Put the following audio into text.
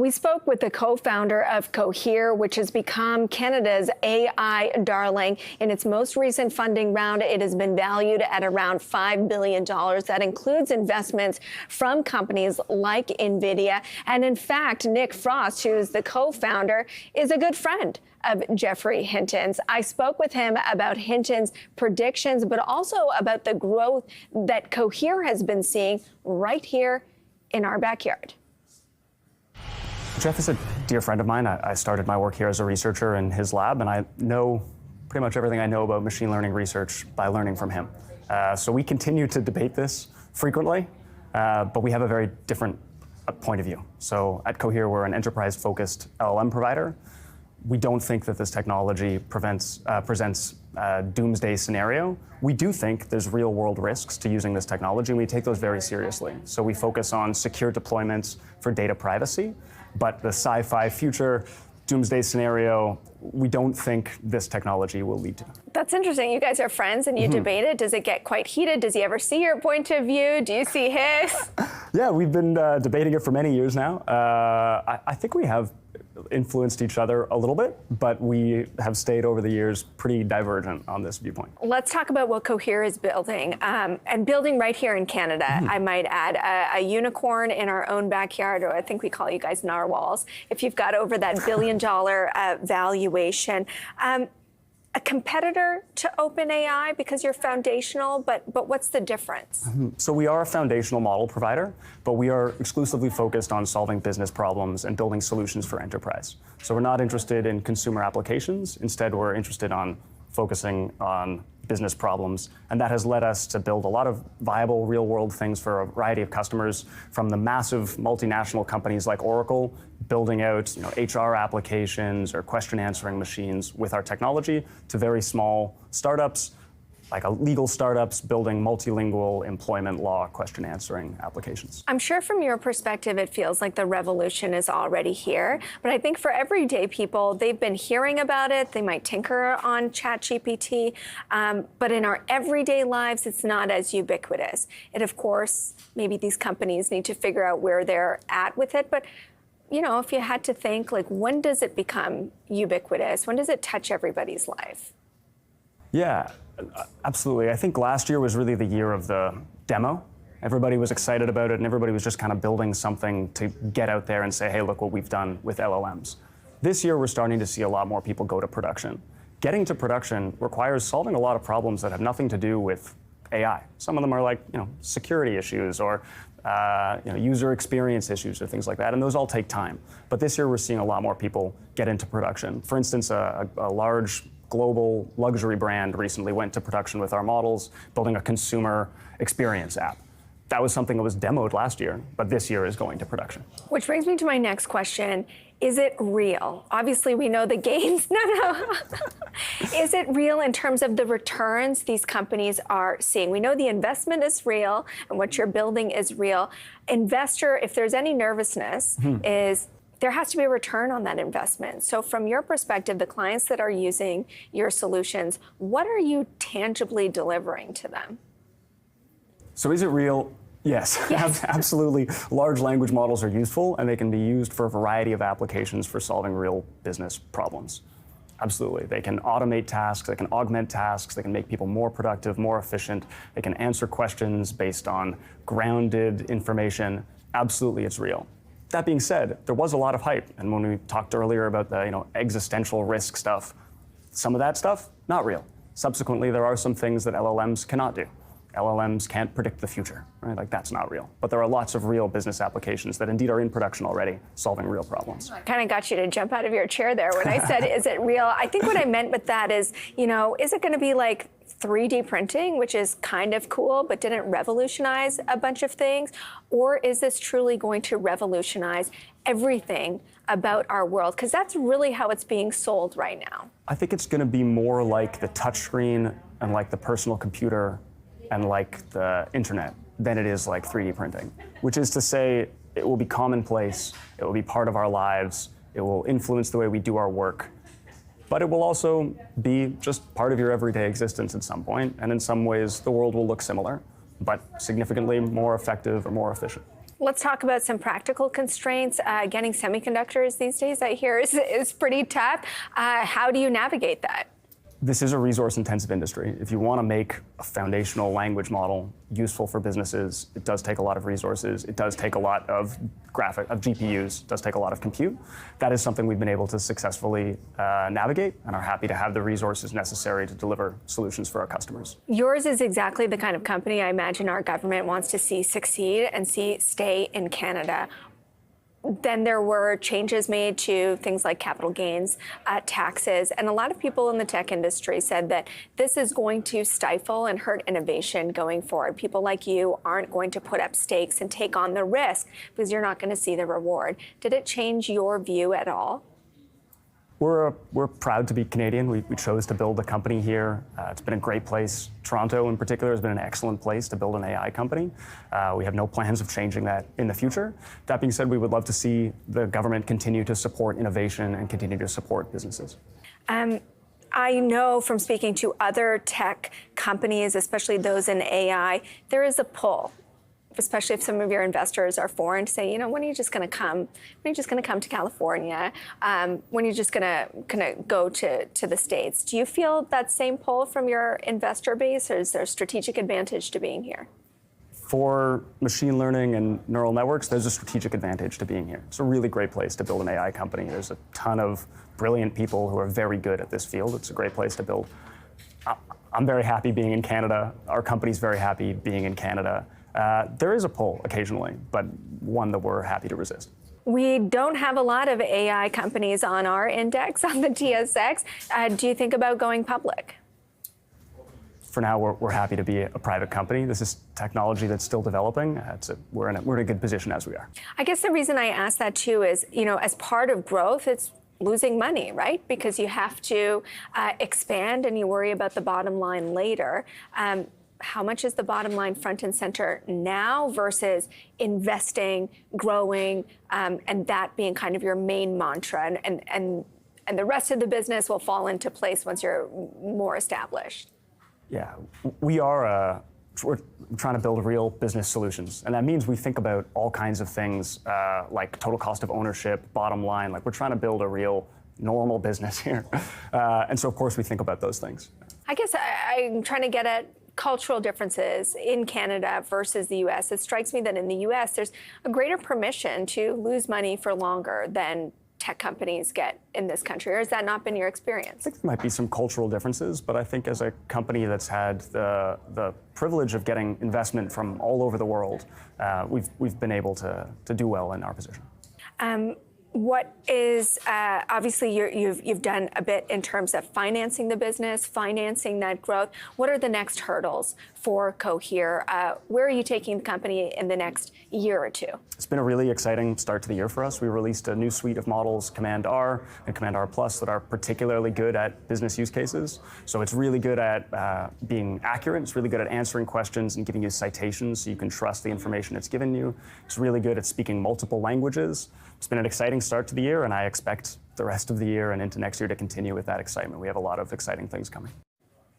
We spoke with the co-founder of Cohere, which has become Canada's AI darling. In its most recent funding round, it has been valued at around $5 billion. That includes investments from companies like NVIDIA. And in fact, Nick Frosst, who is the co-founder, is a good friend of Geoffrey Hinton's. I spoke with him about Hinton's predictions, but also about the growth that Cohere has been seeing right here in our backyard. Jeff is a dear friend of mine. I started my work here as a researcher in his lab, and I know pretty much everything I know about machine learning research by learning from him. So we continue to debate this frequently, but we have a very different point of view. So at Cohere, we're an enterprise-focused LLM provider. We don't think that this technology presents a doomsday scenario. We do think there's real-world risks to using this technology, and we take those very seriously. So we focus on secure deployments for data privacy, but the sci-fi future doomsday scenario, we don't think this technology will lead to. That's interesting. You guys are friends and you debate it. Does it get quite heated? Does he ever see your point of view? Do you see his? Yeah, we've been debating it for many years now. I think we have influenced each other a little bit, but we have stayed over the years pretty divergent on this viewpoint. Let's talk about what Cohere is building, and building right here in Canada, I might add. A unicorn in our own backyard, or I think we call you guys narwhals, if you've got over that $1 billion valuation. A competitor to OpenAI because you're foundational, but what's the difference? So we are a foundational model provider, but we are exclusively focused on solving business problems and building solutions for enterprise. So we're not interested in consumer applications. Instead, we're interested on focusing on business problems, and that has led us to build a lot of viable real-world things for a variety of customers, from the massive multinational companies like Oracle, building out HR applications or question answering machines with our technology, to very small startups, like legal startups building multilingual employment law question answering applications. I'm sure from your perspective, it feels like the revolution is already here. But I think for everyday people, they've been hearing about it. They might tinker on ChatGPT. But in our everyday lives, it's not as ubiquitous. And of course, maybe these companies need to figure out where they're at with it. But if you had to think, like, when does it become ubiquitous? When does it touch everybody's life? Yeah, absolutely. I think last year was really the year of the demo. Everybody was excited about it, and everybody was just kind of building something to get out there and say, hey, look what we've done with LLMs. This year, we're starting to see a lot more people go to production. Getting to production requires solving a lot of problems that have nothing to do with AI. Some of them are like, security issues or user experience issues or things like that, and those all take time. But this year, we're seeing a lot more people get into production. For instance, a large global luxury brand recently went to production with our models, building a consumer experience app. That was something that was demoed last year, but this year is going to production. Which brings me to my next question. Is it real? Obviously, we know the gains. No. Is it real in terms of the returns these companies are seeing? We know the investment is real and what you're building is real. Investor, if there's any nervousness, is there has to be a return on that investment. So from your perspective, the clients that are using your solutions, what are you tangibly delivering to them? So is it real? Yes. Absolutely. Large language models are useful, and they can be used for a variety of applications for solving real business problems. Absolutely. They can automate tasks, they can augment tasks, they can make people more productive, more efficient, they can answer questions based on grounded information. Absolutely, it's real. That being said, there was a lot of hype, and when we talked earlier about the existential risk stuff, some of that stuff, not real. Subsequently, there are some things that LLMs cannot do. LLMs can't predict the future, right? Like, that's not real. But there are lots of real business applications that indeed are in production already, solving real problems. I kind of got you to jump out of your chair there when I said, is it real? I think what I meant with that is, is it going to be like 3D printing, which is kind of cool, but didn't revolutionize a bunch of things? Or is this truly going to revolutionize everything about our world? Because that's really how it's being sold right now. I think it's going to be more like the touchscreen and like the personal computer and like the internet than it is like 3D printing, which is to say it will be commonplace, it will be part of our lives, it will influence the way we do our work, but it will also be just part of your everyday existence at some point, and in some ways the world will look similar, but significantly more effective or more efficient. Let's talk about some practical constraints. Getting semiconductors these days, I hear, is pretty tough. How do you navigate that? This is a resource-intensive industry. If you want to make a foundational language model useful for businesses, it does take a lot of resources. It does take a lot of GPUs. It does take a lot of compute. That is something we've been able to successfully navigate and are happy to have the resources necessary to deliver solutions for our customers. Yours is exactly the kind of company I imagine our government wants to see succeed and see stay in Canada. Then there were changes made to things like capital gains, taxes, and a lot of people in the tech industry said that this is going to stifle and hurt innovation going forward. People like you aren't going to put up stakes and take on the risk because you're not going to see the reward. Did it change your view at all? We're proud to be Canadian. We chose to build a company here. It's been a great place. Toronto, in particular, has been an excellent place to build an AI company. We have no plans of changing that in the future. That being said, we would love to see the government continue to support innovation and continue to support businesses. I know from speaking to other tech companies, especially those in AI, there is a pull, especially if some of your investors are foreign, to say, you know, when are you just going to come? When are you just going to come to California? When are you just going to go to the States? Do you feel that same pull from your investor base, or is there a strategic advantage to being here? For machine learning and neural networks, there's a strategic advantage to being here. It's a really great place to build an AI company. There's a ton of brilliant people who are very good at this field. It's a great place to build. I'm very happy being in Canada. Our company's very happy being in Canada. There is a pull occasionally, but one that we're happy to resist. We don't have a lot of AI companies on our index on the TSX. Do you think about going public? For now, we're happy to be a private company. This is technology that's still developing. We're in a good position as we are. I guess the reason I ask that too is, you know, as part of growth, it's losing money, right? Because you have to expand and you worry about the bottom line later. How much is the bottom line front and center now versus investing, growing, and that being kind of your main mantra, and the rest of the business will fall into place once you're more established? Yeah, we're trying to build real business solutions, and that means we think about all kinds of things like total cost of ownership, bottom line. Like, we're trying to build a real normal business here, and so of course we think about those things. I guess I'm trying to get at cultural differences in Canada versus the U.S. It strikes me that in the U.S. there's a greater permission to lose money for longer than tech companies get in this country, or has that not been your experience? I think there might be some cultural differences, but I think as a company that's had the privilege of getting investment from all over the world, we've been able to do well in our position. What is, obviously you've done a bit in terms of financing the business, financing that growth. What are the next hurdles for Cohere? Where are you taking the company in the next year or two? It's been a really exciting start to the year for us. We released a new suite of models, Command R and Command R Plus, that are particularly good at business use cases. So it's really good at being accurate. It's really good at answering questions and giving you citations so you can trust the information it's given you. It's really good at speaking multiple languages. It's been an exciting start to the year, and I expect the rest of the year and into next year to continue with that excitement. We have a lot of exciting things coming.